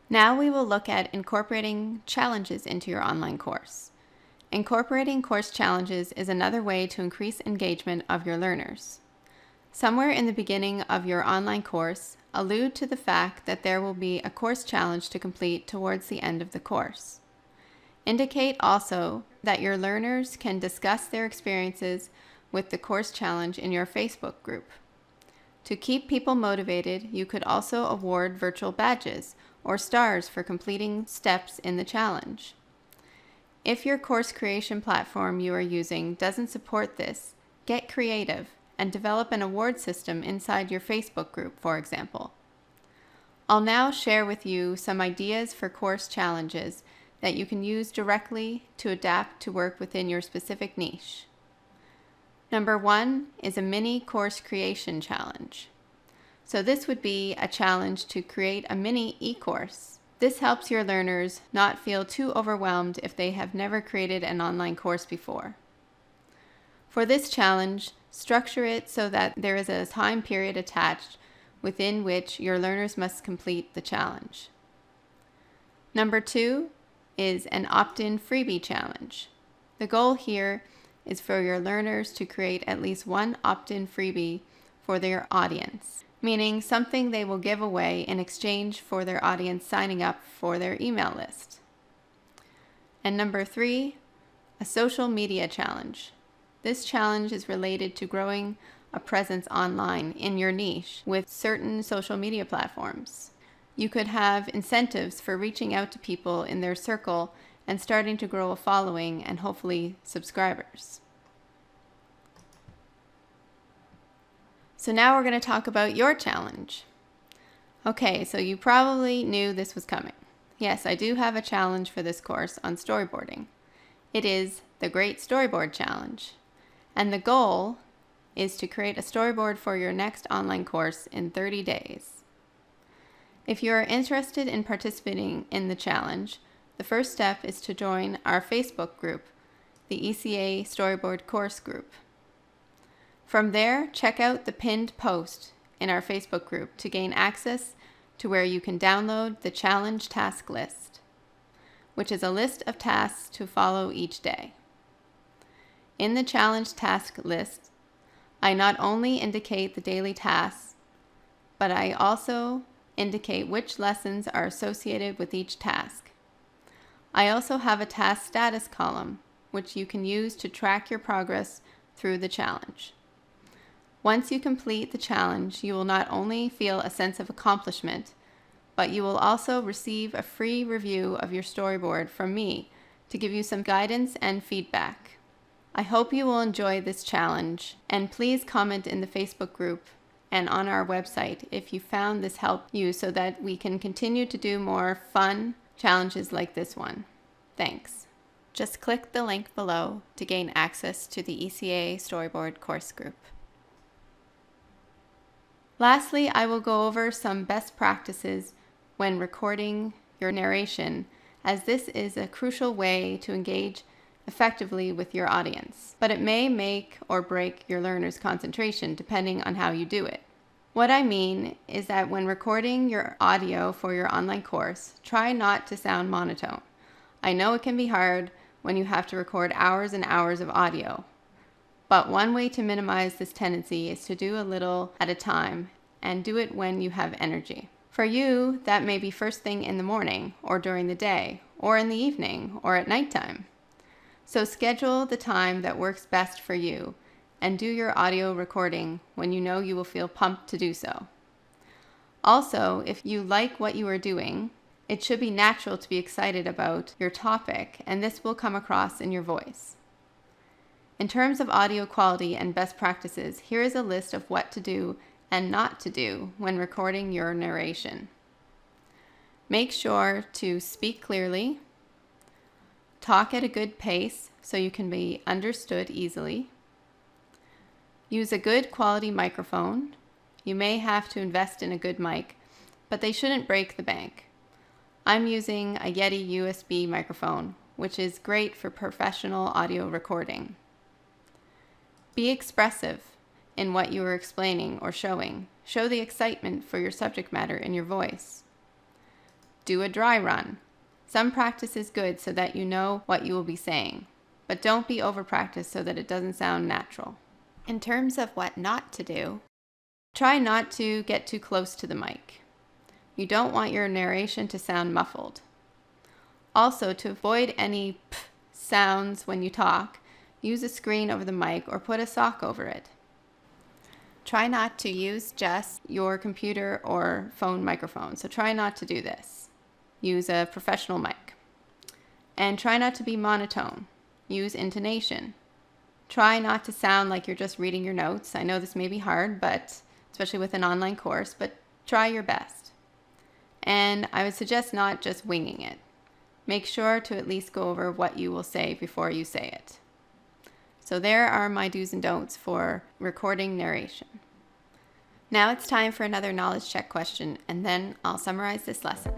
Now we will look at incorporating challenges into your online course. Incorporating course challenges is another way to increase engagement of your learners. Somewhere in the beginning of your online course, allude to the fact that there will be a course challenge to complete towards the end of the course. Indicate also that your learners can discuss their experiences with the course challenge in your Facebook group. To keep people motivated, you could also award virtual badges or stars for completing steps in the challenge. If your course creation platform you are using doesn't support this, get creative and develop an award system inside your Facebook group, for example. I'll now share with you some ideas for course challenges that you can use directly to adapt to work within your specific niche. Number 1 is a mini course creation challenge. So this would be a challenge to create a mini e-course. This helps your learners not feel too overwhelmed if they have never created an online course before. For this challenge, structure it so that there is a time period attached within which your learners must complete the challenge. Number 2 is an opt-in freebie challenge. The goal here is for your learners to create at least one opt-in freebie for their audience, meaning something they will give away in exchange for their audience signing up for their email list. And number 3, a social media challenge. This challenge is related to growing a presence online in your niche with certain social media platforms. You could have incentives for reaching out to people in their circle and starting to grow a following and hopefully subscribers. So now we're going to talk about your challenge. Okay, so you probably knew this was coming. Yes, I do have a challenge for this course on storyboarding. It is the Great Storyboard Challenge. And the goal is to create a storyboard for your next online course in 30 days. If you are interested in participating in the challenge, the first step is to join our Facebook group, the ECA Storyboard Course Group. From there, check out the pinned post in our Facebook group to gain access to where you can download the challenge task list, which is a list of tasks to follow each day. In the challenge task list, I not only indicate the daily tasks, but I also indicate which lessons are associated with each task. I also have a task status column, which you can use to track your progress through the challenge. Once you complete the challenge, you will not only feel a sense of accomplishment, but you will also receive a free review of your storyboard from me to give you some guidance and feedback. I hope you will enjoy this challenge, and please comment in the Facebook group and on our website if you found this helped you so that we can continue to do more fun challenges like this one. Thanks. Just click the link below to gain access to the ECA Storyboard Course Group. Lastly, I will go over some best practices when recording your narration, as this is a crucial way to engage effectively with your audience, but it may make or break your learners' concentration depending on how you do it. What I mean is that when recording your audio for your online course, try not to sound monotone. I know it can be hard when you have to record hours and hours of audio, but one way to minimize this tendency is to do a little at a time and do it when you have energy. For you, that may be first thing in the morning, or during the day, or in the evening, or at nighttime. So schedule the time that works best for you and do your audio recording when you know you will feel pumped to do so. Also, if you like what you are doing, it should be natural to be excited about your topic, and this will come across in your voice. In terms of audio quality and best practices, here is a list of what to do and not to do when recording your narration. Make sure to speak clearly, talk at a good pace so you can be understood easily, use a good quality microphone. You may have to invest in a good mic, but they shouldn't break the bank. I'm using a Yeti USB microphone, which is great for professional audio recording. Be expressive in what you are explaining or showing. Show the excitement for your subject matter in your voice. Do a dry run. Some practice is good so that you know what you will be saying, but don't be over practiced so that it doesn't sound natural. In terms of what not to do, try not to get too close to the mic. You don't want your narration to sound muffled. Also, to avoid any p sounds when you talk, use a screen over the mic or put a sock over it. Try not to use just your computer or phone microphone, so try not to do this. Use a professional mic. And try not to be monotone. Use intonation. Try not to sound like you're just reading your notes. I know this may be hard, but especially with an online course, but try your best. And I would suggest not just winging it. Make sure to at least go over what you will say before you say it. So there are my do's and don'ts for recording narration. Now it's time for another knowledge check question, and then I'll summarize this lesson.